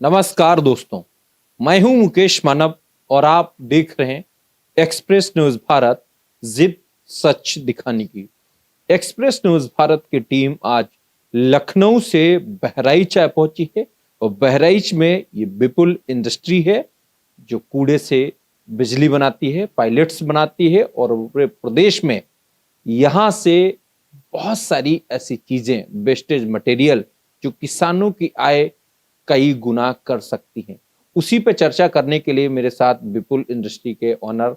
नमस्कार दोस्तों, मैं हूं मुकेश मानव और आप देख रहे हैं एक्सप्रेस न्यूज भारत। जिद सच दिखाने की। एक्सप्रेस न्यूज भारत की टीम आज लखनऊ से बहराइच आ पहुंची है और बहराइच में ये विपुल इंडस्ट्री है जो कूड़े से बिजली बनाती है, पायलट्स बनाती है और पूरे प्रदेश में यहाँ से बहुत सारी ऐसी चीजें, वेस्टेज मटेरियल जो किसानों की आय कई गुना कर सकती हैं। उसी पे चर्चा करने के लिए मेरे साथ विपुल इंडस्ट्री के ऑनर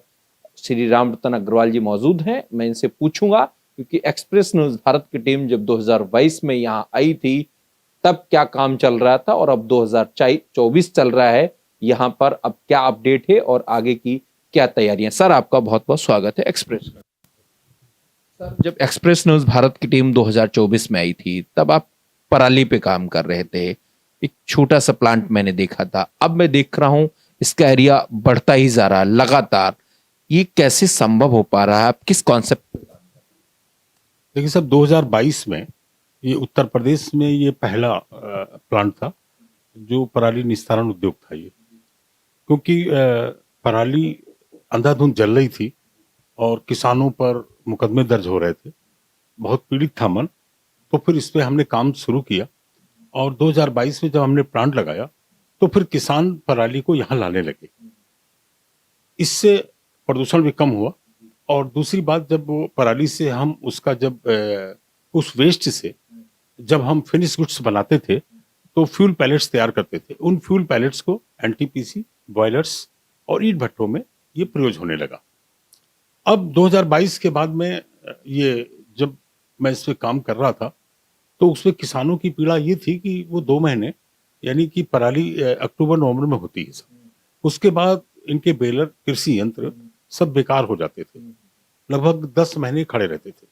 श्री राम रतन अग्रवाल जी मौजूद हैं। मैं इनसे पूछूंगा क्योंकि एक्सप्रेस न्यूज भारत की टीम जब 2022 में यहाँ आई थी तब क्या काम चल रहा था और अब 2024 चल रहा है, यहाँ पर अब क्या अपडेट है और आगे की क्या तैयारियां। सर, आपका बहुत बहुत स्वागत है एक्सप्रेस। सर, जब एक्सप्रेस न्यूज भारत की टीम 2024 में आई थी तब आप पराली पे काम कर रहे थे। एक छोटा सा प्लांट मैंने देखा था, अब मैं देख रहा हूं इसका एरिया बढ़ता ही जा रहा है लगातार। ये कैसे संभव हो पा रहा है? आप किस कॉन्सेप्ट पे? देखिए साहब, 2022 में ये उत्तर प्रदेश में ये पहला प्लांट था जो पराली निस्तारण उद्योग था ये। क्योंकि पराली अंधाधुंध जल रही थी और किसानों पर मुकदमे दर्ज हो रहे थे, बहुत पीड़ित था मन। तो फिर इस पे हमने काम शुरू किया और 2022 में जब हमने प्लांट लगाया तो फिर किसान पराली को यहाँ लाने लगे। इससे प्रदूषण भी कम हुआ और दूसरी बात, जब वो पराली से हम उसका उस वेस्ट से जब हम फिनिश गुड्स बनाते थे तो फ्यूल पैलेट्स तैयार करते थे। उन फ्यूल पैलेट्स को एनटीपीसी, बॉयलर्स और ईंट भट्टों में ये प्रयोग होने लगा। अब 2022 के बाद में ये जब मैं इस पे काम कर रहा था तो उसमें किसानों की पीड़ा ये थी कि वो 2 महीने, यानी कि पराली अक्टूबर नवंबर में होती है सब, उसके बाद इनके बेलर, कृषि यंत्र सब बेकार हो जाते थे, लगभग 10 महीने खड़े रहते थे।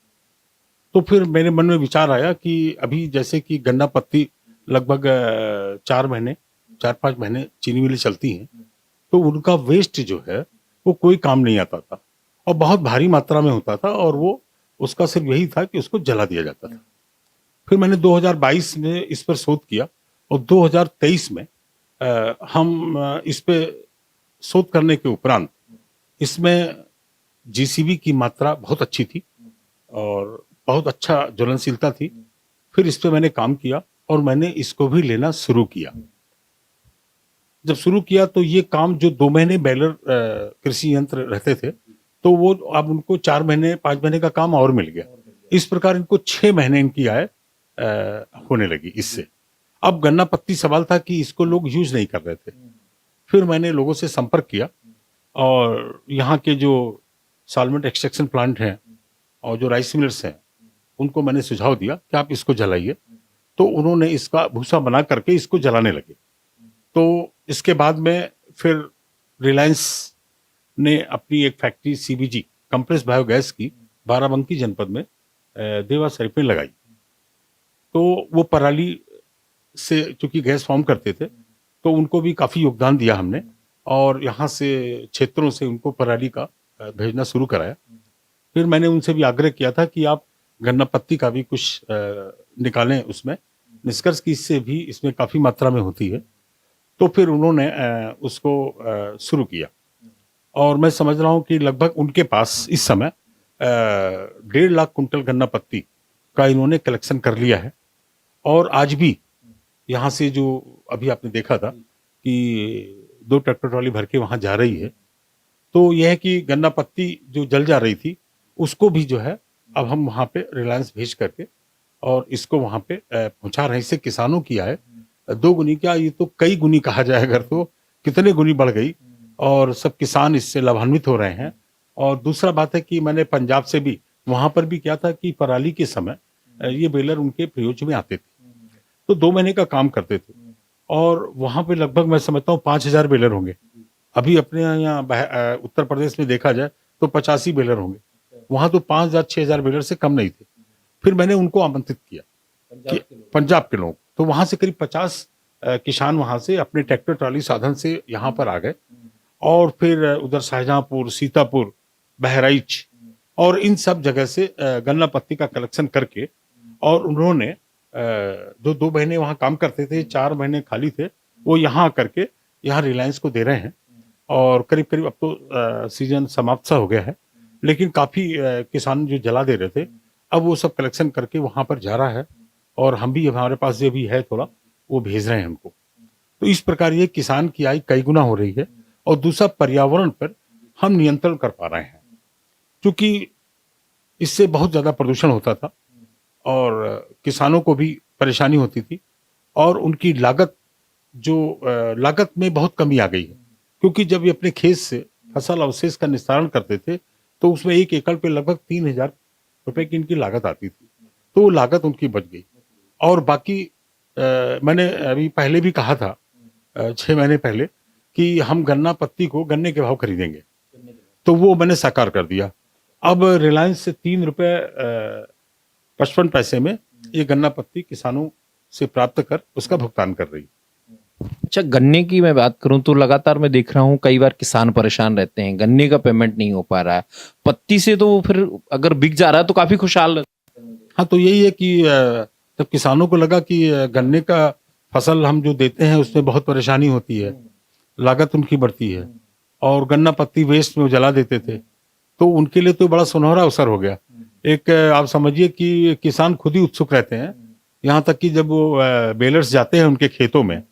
तो फिर मेरे मन में विचार आया कि अभी जैसे कि गन्ना पत्ती लगभग 4-5 महीने चीनी मिलें चलती हैं, तो उनका वेस्ट जो है वो कोई काम नहीं आता था और बहुत भारी मात्रा में होता था और वो उसका सिर्फ यही था कि उसको जला दिया जाता था। फिर मैंने 2022 में इस पर शोध किया और 2023 में हम इस पे शोध करने के उपरांत इसमें जीसीबी की मात्रा बहुत अच्छी थी और बहुत अच्छा ज्वलनशीलता थी। फिर इस पे मैंने काम किया और मैंने इसको भी लेना शुरू किया। जब शुरू किया तो ये काम, जो 2 महीने बैलर कृषि यंत्र रहते थे तो वो अब उनको 4 महीने 5 महीने का काम और मिल गया। इस प्रकार इनको 6 महीने इनकी आय होने लगी इससे। अब गन्ना पत्ती सवाल था कि इसको लोग यूज नहीं कर रहे थे। फिर मैंने लोगों से संपर्क किया और यहाँ के जो सॉल्वेंट एक्सट्रैक्शन प्लांट हैं और जो राइस मिलर्स हैं उनको मैंने सुझाव दिया कि आप इसको जलाइए। तो उन्होंने इसका भूसा बना करके इसको जलाने लगे। तो इसके बाद में फिर रिलायंस ने अपनी एक फैक्ट्री सीबीजी, कंप्रेस बायोगैस की, बाराबंकी जनपद में देवा शरीफ में लगाई। तो वो पराली से चूंकि गैस फॉर्म करते थे तो उनको भी काफ़ी योगदान दिया हमने और यहाँ से क्षेत्रों से उनको पराली का भेजना शुरू कराया। फिर मैंने उनसे भी आग्रह किया था कि आप गन्ना पत्ती का भी कुछ निकालें उसमें, निष्कर्ष की इससे भी इसमें काफ़ी मात्रा में होती है। तो फिर उन्होंने उसको शुरू किया और मैं समझ रहा हूँ कि लगभग उनके पास इस समय 1.5 लाख कुंटल गन्ना पत्ती का इन्होंने कलेक्शन कर लिया है। और आज भी यहाँ से, जो अभी आपने देखा था कि 2 ट्रैक्टर ट्रॉली भर के वहाँ जा रही है, तो यह है कि गन्ना पत्ती जो जल जा रही थी उसको भी जो है अब हम वहाँ पे रिलायंस भेज करके और इसको वहाँ पे पहुँचा रहे हैं। इससे किसानों की आय 2 गुनी, क्या ये तो कई गुनी कहा जाए अगर, तो कितने गुनी बढ़ गई और सब किसान इससे लाभान्वित हो रहे हैं। और दूसरा बात है कि मैंने पंजाब से भी, वहाँ पर भी क्या था कि पराली के समय ये बेलर उनके प्रयोग में आते थे तो 2 महीने का काम करते थे और वहाँ पे लगभग मैं समझता हूँ 5,000 बेलर होंगे। अभी अपने यहाँ उत्तर प्रदेश में देखा जाए तो 85 बेलर होंगे, वहाँ तो 5,000-6,000 बेलर से कम नहीं थे। फिर मैंने उनको आमंत्रित किया कि पंजाब के लोग, तो वहाँ से करीब 50 किसान वहाँ से अपने ट्रैक्टर ट्राली साधन से यहाँ पर आ गए और फिर उधर शाहजहांपुर, सीतापुर, बहराइच और इन सब जगह से गन्ना पत्ती का कलेक्शन करके, और उन्होंने जो 2 महीने वहाँ काम करते थे, 4 महीने खाली थे, वो यहाँ आकर के यहाँ रिलायंस को दे रहे हैं। और करीब करीब अब तो सीजन समाप्त सा हो गया है, लेकिन काफ़ी किसान जो जला दे रहे थे, अब वो सब कलेक्शन करके वहाँ पर जा रहा है। और हम भी, हमारे पास जो भी है थोड़ा, वो भेज रहे हैं हमको। तो इस प्रकार ये किसान की आय कई गुना हो रही है। और दूसरा, पर्यावरण पर हम नियंत्रण कर पा रहे हैं, क्योंकि इससे बहुत ज़्यादा प्रदूषण होता था और किसानों को भी परेशानी होती थी। और उनकी लागत में बहुत कमी आ गई है, क्योंकि जब ये अपने खेत से फसल अवशेष का निस्तारण करते थे तो उसमें 1 एकड़ पे लगभग 3,000 रुपए की इनकी लागत आती थी। तो वो लागत उनकी बच गई। और बाकी मैंने अभी पहले भी कहा था 6 महीने पहले कि हम गन्ना पत्ती को गन्ने के भाव खरीदेंगे, तो वो मैंने साकार कर दिया। अब रिलायंस से 3 रुपए 55 पैसे में ये गन्ना पत्ती किसानों से प्राप्त कर उसका भुगतान कर रही है। अच्छा, गन्ने की मैं बात करूं तो लगातार मैं देख रहा हूं कई बार किसान परेशान रहते हैं, गन्ने का पेमेंट नहीं हो पा रहा है। पत्ती से तो वो फिर अगर बिक जा रहा है तो काफी खुशहाल रहते हैं। हाँ, तो यही है कि जब किसानों को लगा कि गन्ने का फसल हम जो देते हैं उसमें बहुत परेशानी होती है, लागत उनकी बढ़ती है, और गन्ना पत्ती वेस्ट में वो जला देते थे, तो उनके लिए तो बड़ा सुनहरा अवसर हो गया। एक आप समझिए कि किसान खुद ही उत्सुक रहते हैं, यहाँ तक कि जब वो बेलर्स जाते हैं उनके खेतों में,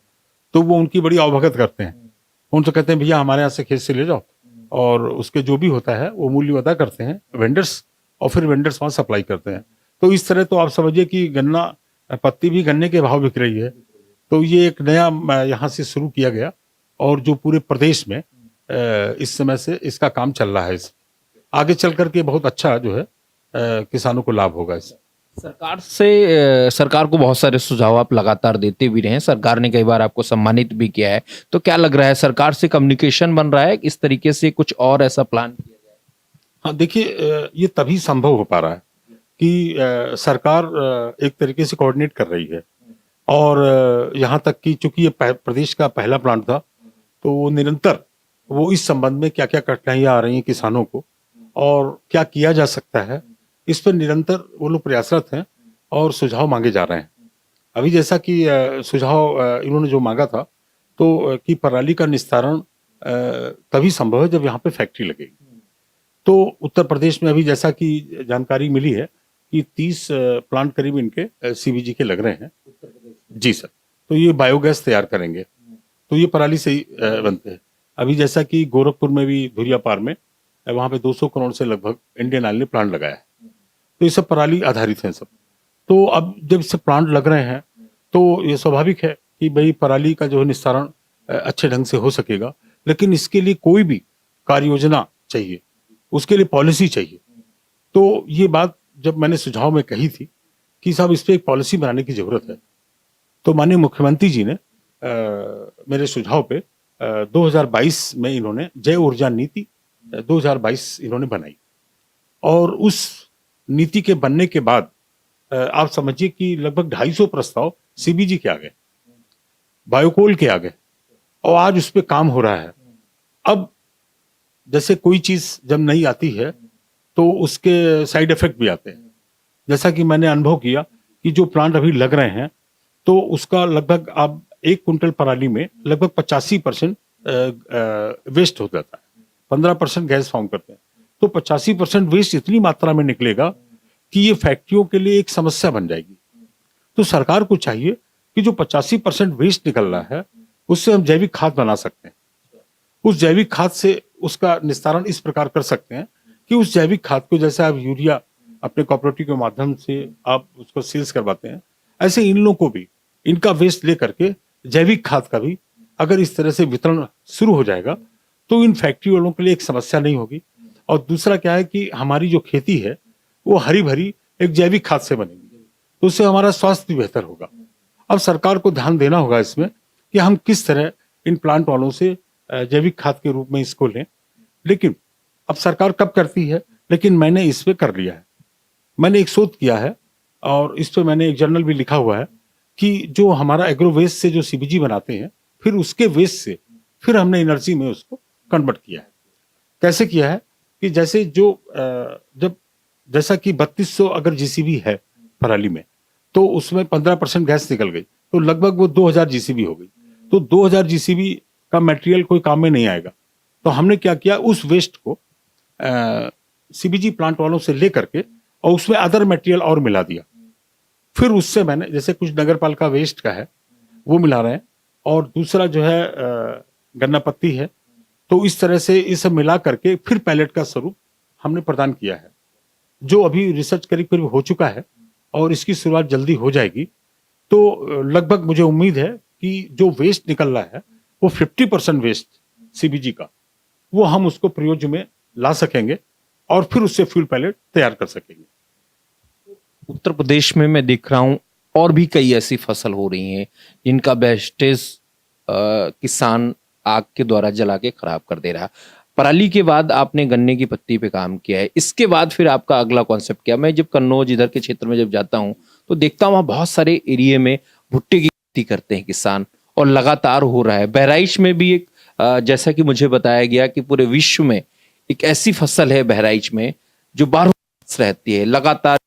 तो वो उनकी बड़ी आवभगत करते हैं। उनसे कहते हैं भैया हमारे यहाँ से खेत से ले जाओ, और उसके जो भी होता है वो मूल्य अदा करते हैं वेंडर्स, और फिर वेंडर्स वहाँ सप्लाई करते हैं। तो इस तरह तो आप समझिए कि गन्ना पत्ती भी गन्ने के भाव बिक रही है। तो ये एक नया यहाँ से शुरू किया गया, और जो पूरे प्रदेश में इस समय से इसका काम चल रहा है। आगे चल करके बहुत अच्छा जो है किसानों को लाभ होगा इससे। सरकार को बहुत सारे सुझाव आप लगातार देते भी रहे हैं, सरकार ने कई बार आपको सम्मानित भी किया है, तो क्या लग रहा है सरकार से कम्युनिकेशन बन रहा है इस तरीके से कुछ और ऐसा प्लान किया जाए? हाँ, देखिए ये तभी संभव हो पा रहा है कि सरकार एक तरीके से कोऑर्डिनेट कर रही है। और यहाँ तक कि चूंकि ये प्रदेश का पहला प्लांट था, तो वो निरंतर वो इस संबंध में क्या क्या कठिनाइयाँ आ रही हैं किसानों को और क्या किया जा सकता है, इस पर निरंतर वो लोग प्रयासरत हैं और सुझाव मांगे जा रहे हैं। अभी जैसा कि सुझाव इन्होंने जो मांगा था, तो कि पराली का निस्तारण तभी संभव है जब यहाँ पे फैक्ट्री लगेगी। तो उत्तर प्रदेश में अभी जैसा कि जानकारी मिली है कि 30 प्लांट करीब इनके सीबीजी के लग रहे हैं। जी सर। तो ये बायोगैस तैयार करेंगे, तो ये पराली से ही बनते हैं। अभी जैसा कि गोरखपुर में भी धुरियापार में वहाँ पे 200 करोड़ से लगभग इंडियन ऑयल ने प्लांट लगाया है, तो ये सब पराली आधारित हैं सब। तो अब जब इससे प्लांट लग रहे हैं तो ये स्वाभाविक है कि भाई पराली का जो है निस्तारण अच्छे ढंग से हो सकेगा, लेकिन इसके लिए कोई भी कार्य योजना चाहिए, उसके लिए पॉलिसी चाहिए। तो ये बात जब मैंने सुझाव में कही थी कि साहब इस पर एक पॉलिसी बनाने की जरूरत है, तो माननीय मुख्यमंत्री जी ने मेरे सुझाव पे 2022 में इन्होंने जय ऊर्जा नीति 2022 इन्होंने बनाई। और उस नीति के बनने के बाद आप समझिए कि लगभग 250 प्रस्ताव सीबीजी के आ गए, बायोकोल के आ गए, और आज उस पर काम हो रहा है। अब जैसे कोई चीज जब नहीं आती है तो उसके साइड इफेक्ट भी आते हैं। जैसा कि मैंने अनुभव किया कि जो प्लांट अभी लग रहे हैं, तो उसका लगभग अब 1 कुंटल पराली में लगभग 85% वेस्ट हो जाता है, 15% गैस फॉर्म करते हैं। तो 85% वेस्ट इतनी मात्रा में निकलेगा कि ये फैक्ट्रियों के लिए एक समस्या बन जाएगी। तो सरकार को चाहिए कि जो 85% वेस्ट निकल रहा है उससे हम जैविक खाद बना सकते हैं। उस जैविक खाद से उसका निस्तारण इस प्रकार कर सकते हैं कि उस जैविक खाद को, जैसे आप यूरिया अपने कोऑपरेटिव के माध्यम से आप उसको सेल्स करवाते हैं, ऐसे इन लोगों को भी इनका वेस्ट ले करके जैविक खाद का भी अगर इस तरह से वितरण शुरू हो जाएगा तो इन फैक्ट्री वालों के लिए एक समस्या नहीं होगी। और दूसरा क्या है कि हमारी जो खेती है वो हरी भरी एक जैविक खाद से बनेगी, तो उससे हमारा स्वास्थ्य भी बेहतर होगा। अब सरकार को ध्यान देना होगा इसमें कि हम किस तरह इन प्लांट वालों से जैविक खाद के रूप में इसको लें। लेकिन अब सरकार कब करती है, लेकिन मैंने इस पे कर लिया है। मैंने एक शोध किया है और इस पे मैंने एक जर्नल भी लिखा हुआ है कि जो हमारा एग्रो वेस्ट से जो सीबीजी बनाते हैं, फिर उसके वेस्ट से फिर हमने एनर्जी में उसको कन्वर्ट किया है। कैसे किया है कि जैसे जैसा कि 3200 अगर जीसीबी है पराली में, तो उसमें 15% गैस निकल गई, तो लगभग वो 2000 जीसीबी हो गई। तो 2000 जीसीबी का मटेरियल कोई काम में नहीं आएगा। तो हमने क्या किया, उस वेस्ट को सीबीजी प्लांट वालों से ले करके और उसमें अदर मटेरियल और मिला दिया। फिर उससे मैंने, जैसे कुछ नगर पालिका वेस्ट का है वो मिला रहे हैं, और दूसरा जो है गन्ना पत्ती है। तो इस तरह से ये सब मिला करके फिर पैलेट का स्वरूप हमने प्रदान किया है, जो अभी रिसर्च करीब करीब हो चुका है और इसकी शुरुआत जल्दी हो जाएगी। तो लगभग मुझे उम्मीद है कि जो वेस्ट निकल रहा है वो 50% वेस्ट सीबीजी का, वो हम उसको प्रयोग में ला सकेंगे और फिर उससे फ्यूल पैलेट तैयार कर सकेंगे। उत्तर प्रदेश में मैं देख रहा हूं और भी कई ऐसी फसल हो रही हैं जिनका वेस्टेज किसान आग के द्वारा जला के खराब कर दे रहा है। पराली के बाद आपने गन्ने की पत्ती पे काम किया है, इसके बाद फिर आपका अगला कॉन्सेप्ट क्या? मैं जब कन्नौज इधर के क्षेत्र में जब जाता हूं तो देखता हूं वहां बहुत सारे एरिया में भुट्टे की खेती करते हैं किसान, और लगातार हो रहा है। बहराइच में भी एक जैसा कि मुझे बताया गया कि पूरे विश्व में एक ऐसी फसल है बहराइच में जो 12 मास रहती है, लगातार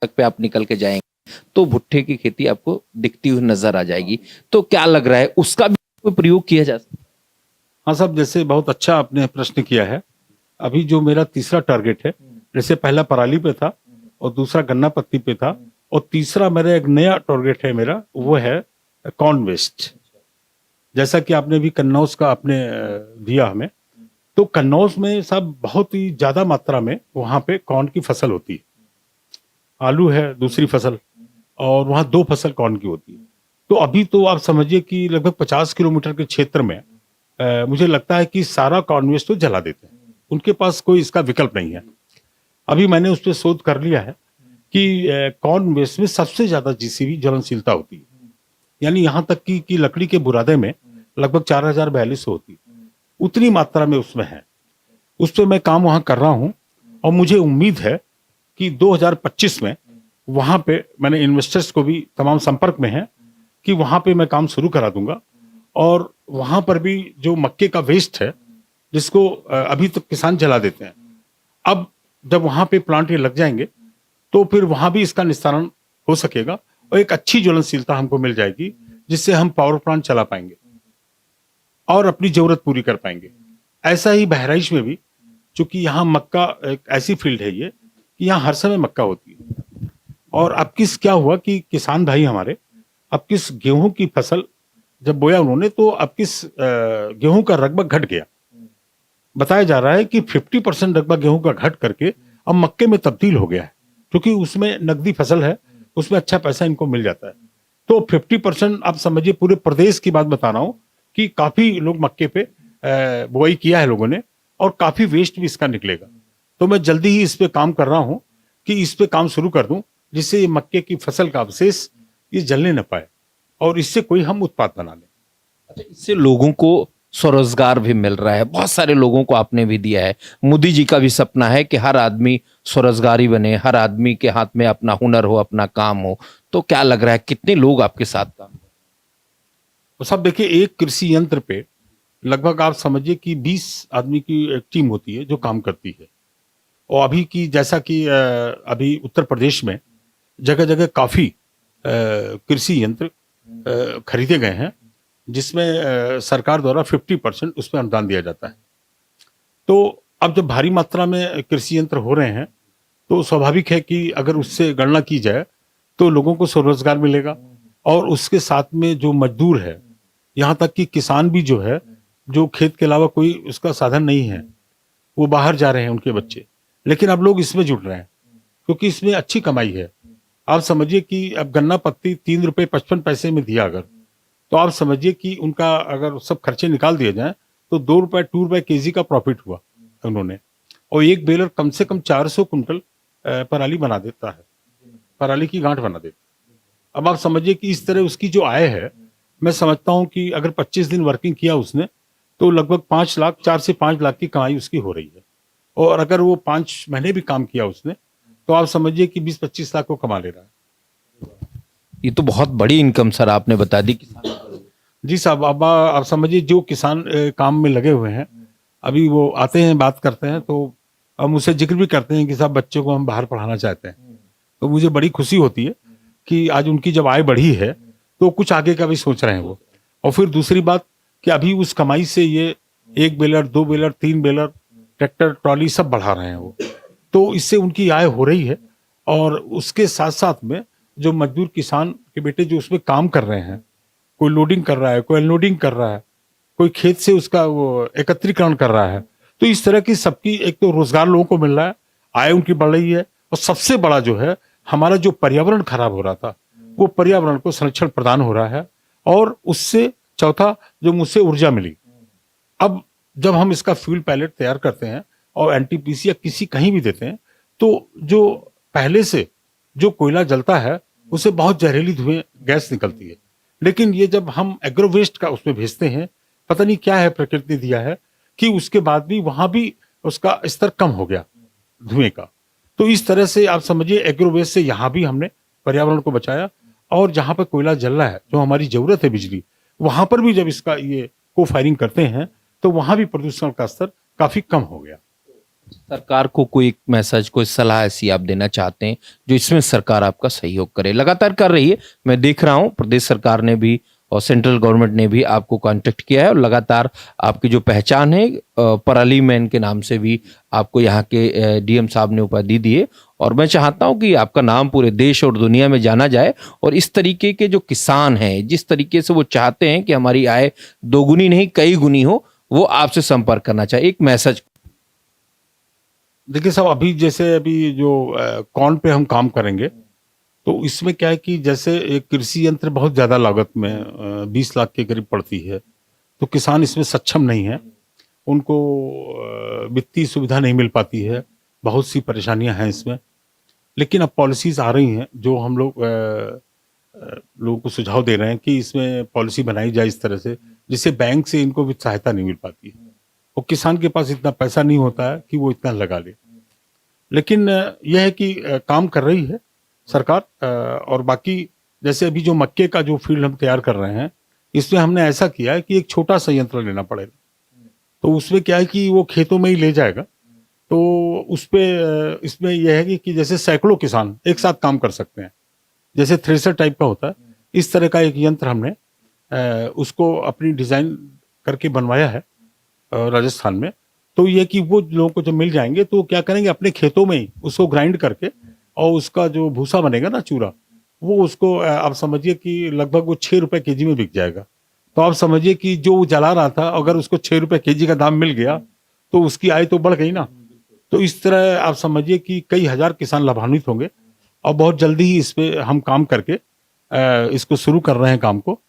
तक पे आप निकल के जाएंगे तो भुट्टे की खेती आपको दिखती हुई नजर आ जाएगी। तो क्या लग रहा है, उसका भी कोई प्रयोग किया जा सकता है? हाँ साहब, जैसे बहुत अच्छा आपने प्रश्न किया है। अभी जो मेरा तीसरा टारगेट है, जैसे पहला पराली पे था और दूसरा गन्ना पत्ती पे था, और तीसरा मेरा एक नया टारगेट है मेरा, वो है कॉर्न वेस्ट। जैसा कि आपने भी कन्नौज का आपने दिया हमें, तो कन्नौज में साहब बहुत ही ज्यादा मात्रा में वहां पे कॉर्न की फसल होती है। आलू है दूसरी फसल, और वहां 2 फसल कॉर्न की होती है। तो अभी तो आप समझिए कि लगभग 50 किलोमीटर के क्षेत्र में मुझे लगता है कि सारा कॉर्न वेस्ट तो जला देते हैं, उनके पास कोई इसका विकल्प नहीं है। अभी मैंने उस पर शोध कर लिया है कि कॉर्न वेस्ट में सबसे ज्यादा जीसीवी ज्वलनशीलता होती है, यानी यहाँ तक कि लकड़ी के बुरादे में लगभग 4042 होती है, उतनी मात्रा में उसमें है। उस पर मैं काम वहां कर रहा हूं, और मुझे उम्मीद है कि 2025 में वहां पे मैंने इन्वेस्टर्स को भी तमाम संपर्क में है कि वहां पे मैं काम शुरू करा दूंगा। और वहां पर भी जो मक्के का वेस्ट है, जिसको अभी तो किसान जला देते हैं, अब जब वहां पे प्लांट ये लग जाएंगे तो फिर वहां भी इसका निस्तारण हो सकेगा और एक अच्छी ज्वलनशीलता हमको मिल जाएगी, जिससे हम पावर प्लांट चला पाएंगे और अपनी जरूरत पूरी कर पाएंगे। ऐसा ही बहराइच में भी, चूंकि यहाँ मक्का एक ऐसी फील्ड है ये कि यहाँ हर समय मक्का होती है, और अब क्या हुआ कि किसान भाई हमारे अब गेहूं की फसल जब बोया उन्होंने, तो अब गेहूं का रकबा घट गया। बताया जा रहा है कि 50% रकबा गेहूं का घट करके अब मक्के में तब्दील हो गया है, क्योंकि उसमें नकदी फसल है, उसमें अच्छा पैसा इनको मिल जाता है। तो 50% आप समझिए, पूरे प्रदेश की बात बता रहा हूं कि काफी लोग मक्के पे बुआई किया है लोगों ने, और काफी वेस्ट भी इसका निकलेगा। तो मैं जल्दी ही इस पे काम कर रहा हूं कि इस पे काम शुरू कर दूं, जिससे ये मक्के की फसल का अवशेष ये जलने न पाए और इससे कोई हम उत्पाद बना लें। अच्छा, इससे लोगों को स्वरोजगार भी मिल रहा है, बहुत सारे लोगों को आपने भी दिया है। मोदी जी का भी सपना है कि हर आदमी स्वरोजगारी बने, हर आदमी के हाथ में अपना हुनर हो, अपना काम हो। तो क्या लग रहा है, कितने लोग आपके साथ काम? तो सब देखिए, एक कृषि यंत्र पे लगभग आप समझिए कि 20 आदमी की एक टीम होती है जो काम करती है। और अभी की जैसा कि अभी उत्तर प्रदेश में जगह जगह काफी कृषि यंत्र खरीदे गए हैं, जिसमें सरकार द्वारा 50% उसमें अनुदान दिया जाता है। तो अब जब भारी मात्रा में कृषि यंत्र हो रहे हैं, तो स्वाभाविक है कि अगर उससे गणना की जाए तो लोगों को स्वरोजगार मिलेगा, और उसके साथ में जो मजदूर है, यहाँ तक कि किसान भी जो है, जो खेत के अलावा कोई उसका साधन नहीं है, वो बाहर जा रहे हैं उनके बच्चे, लेकिन अब लोग इसमें जुट रहे हैं क्योंकि इसमें अच्छी कमाई है। आप समझिए कि अब गन्ना पत्ती 3 रुपए 55 पैसे में दिया अगर, तो आप समझिए कि उनका अगर सब खर्चे निकाल दिए जाए तो 2 रुपए केजी का प्रॉफिट हुआ उन्होंने। और एक बेलर कम से कम 400 कुंटल पराली बना देता है, पराली की गांठ बना देता है। अब आप समझिए कि इस तरह उसकी जो आय है, मैं समझता हूं कि अगर 25 दिन वर्किंग किया उसने, तो लगभग 5 लाख, 4 से 5 लाख की कमाई उसकी हो रही है। और अगर वो 5 महीने भी काम किया उसने, तो आप समझिए कि 20-25 लाख को कमा ले रहा है। ये तो बहुत बड़ी इनकम सर आपने बता दी किसानों को। जी साहब, अब आप समझिए जो किसान काम में लगे हुए हैं, अभी वो आते हैं, बात करते हैं, तो हम मुझसे जिक्र भी करते हैं कि साहब बच्चों को हम बाहर पढ़ाना चाहते हैं। तो मुझे बड़ी खुशी होती है कि आज उनकी जब आय बढ़ी है तो कुछ आगे का भी सोच रहे हैं वो। और फिर दूसरी बात कि अभी उस कमाई से ये 1 baler, 2 baler, 3 baler, tractor, trolley सब बढ़ा रहे हैं वो। तो इससे उनकी आय हो रही है और उसके साथ साथ में जो मजदूर किसान के बेटे जो उसमें काम कर रहे हैं, कोई लोडिंग कर रहा है, कोई अनलोडिंग कर रहा है, कोई खेत से उसका वो एकत्रीकरण कर रहा है। तो इस तरह की सबकी एक तो रोजगार लोगों को मिल रहा है, आय उनकी बढ़ रही है, और सबसे बड़ा जो है हमारा जो पर्यावरण खराब हो रहा था वो पर्यावरण को संरक्षण प्रदान हो रहा है। और उससे चौथा जो मुझसे ऊर्जा मिली। अब जब हम इसका फ्यूल पैलेट तैयार करते हैं और एनटीपीसी या किसी कहीं भी देते हैं, तो जो पहले से जो कोयला जलता है उससे बहुत जहरीली धुएं गैस निकलती है। लेकिन ये जब हम एग्रो वेस्ट का उसमें भेजते हैं, पता नहीं क्या है प्रकृति ने दिया है कि उसके बाद भी वहां भी उसका स्तर कम हो गया धुएं का। तो इस तरह से आप समझिए एग्रो वेस्ट से यहाँ भी हमने पर्यावरण को बचाया, और जहां पर कोयला जल रहा है, जो हमारी जरूरत है बिजली, वहां पर भी जब इसका ये को फायरिंग करते हैं तो वहां भी प्रदूषण का स्तर काफी कम हो गया। सरकार को कोई एक मैसेज, कोई सलाह ऐसी आप देना चाहते हैं जो इसमें सरकार आपका सहयोग करे? लगातार कर रही है, मैं देख रहा हूं प्रदेश सरकार ने भी और सेंट्रल गवर्नमेंट ने भी आपको कांटेक्ट किया है, और लगातार आपकी जो पहचान है पराली मैन के नाम से भी आपको यहाँ के डीएम साहब ने उपाधि दी है। और मैं चाहता हूं कि आपका नाम पूरे देश और दुनिया में जाना जाए, और इस तरीके के जो किसान हैं, जिस तरीके से वो चाहते हैं कि हमारी आय दोगुनी नहीं कई गुनी हो, वो आपसे संपर्क करना चाहिए। एक मैसेज। देखिए साहब, अभी जैसे अभी जो कॉर्न पे हम काम करेंगे, तो इसमें क्या है कि जैसे एक कृषि यंत्र बहुत ज्यादा लागत में 20 लाख के करीब पड़ती है, तो किसान इसमें सक्षम नहीं है, उनको वित्तीय सुविधा नहीं मिल पाती है, बहुत सी परेशानियां हैं इसमें। लेकिन अब पॉलिसीज आ रही हैं जो हम लोग लोगों को सुझाव दे रहे हैं कि इसमें पॉलिसी बनाई जाए इस तरह से जिससे बैंक से इनको भी सहायता नहीं मिल पाती है, और किसान के पास इतना पैसा नहीं होता है कि वो इतना लगा ले। लेकिन यह है कि काम कर रही है सरकार। और बाकी जैसे अभी जो मक्के का जो फील्ड हम तैयार कर रहे हैं, इसमें हमने ऐसा किया है कि एक छोटा सा यंत्र लेना पड़ेगा, तो उसमें क्या है कि वो खेतों में ही ले जाएगा। तो उस पे इसमें यह है कि जैसे सैकड़ों किसान एक साथ काम कर सकते हैं, जैसे थ्रेसर टाइप का होता है, इस तरह का एक यंत्र हमने उसको अपनी डिजाइन करके बनवाया है राजस्थान में। तो ये कि वो लोगों को जब मिल जाएंगे तो क्या करेंगे, अपने खेतों में ही उसको ग्राइंड करके, और उसका जो भूसा बनेगा ना, चूरा, वो उसको आप समझिए कि लगभग वो 6 रुपए केजी में बिक जाएगा। तो आप समझिए कि जो वो जला रहा था, अगर उसको 6 रुपए केजी का दाम मिल गया तो उसकी आय तो बढ़ गई ना। तो इस तरह आप समझिए कि कई हजार किसान लाभान्वित होंगे, और बहुत जल्दी ही इस पे हम काम करके इसको शुरू कर रहे हैं काम को,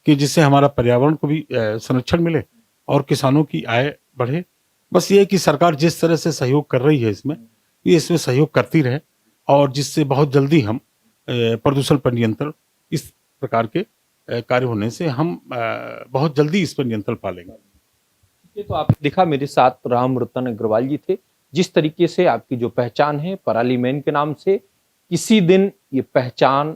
कि जिससे हमारा पर्यावरण को भी संरक्षण मिले और किसानों की आय बढ़े। बस ये है कि सरकार जिस तरह से सहयोग कर रही है इसमें, ये इसमें सहयोग करती रहे, और जिससे बहुत जल्दी हम प्रदूषण पर नियंत्रण, इस प्रकार के कार्य होने से हम बहुत जल्दी इस पर नियंत्रण पा लेंगे। ये तो आपने देखा, मेरे साथ राम रतन अग्रवाल जी थे। जिस तरीके से आपकी जो पहचान है पराली मैन के नाम से, किसी दिन ये पहचान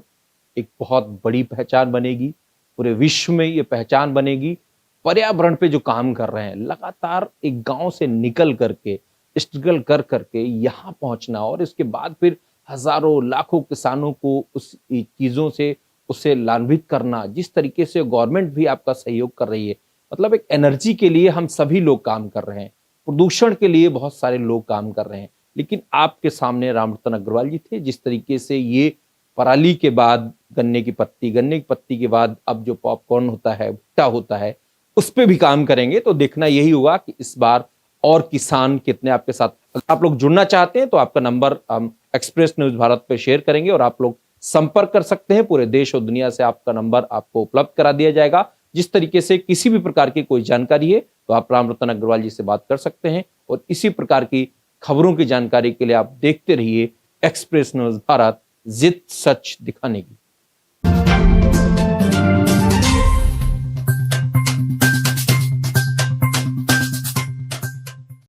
एक बहुत बड़ी पहचान बनेगी, पूरे विश्व में ये पहचान बनेगी। पर्यावरण पे जो काम कर रहे हैं, लगातार एक गांव से निकल करके, स्ट्रगल कर करके यहाँ पहुंचना, और इसके बाद फिर हजारों लाखों किसानों को उस चीजों से उससे लाभान्वित करना, जिस तरीके से गवर्नमेंट भी आपका सहयोग कर रही है, मतलब एक एनर्जी के लिए हम सभी लोग काम कर रहे हैं, प्रदूषण के लिए बहुत सारे लोग काम कर रहे हैं, लेकिन आपके सामने राम रतन अग्रवाल जी थे। जिस तरीके से ये पराली के बाद गन्ने की पत्ती के बाद अब जो पॉपकॉर्न होता है, भुट्टा होता है, उस पे भी काम करेंगे। तो देखना यही होगा कि इस बार और किसान कितने आपके साथ। अगर आप लोग जुड़ना चाहते हैं तो आपका नंबर हम एक्सप्रेस न्यूज भारत पे शेयर करेंगे, और आप लोग संपर्क कर सकते हैं। पूरे देश और दुनिया से आपका नंबर आपको उपलब्ध करा दिया जाएगा। जिस तरीके से किसी भी प्रकार की कोई जानकारी है तो आप राम रतन अग्रवाल जी से बात कर सकते हैं, और इसी प्रकार की खबरों की जानकारी के लिए आप देखते रहिए एक्सप्रेस न्यूज भारत, जिद सच दिखाने की।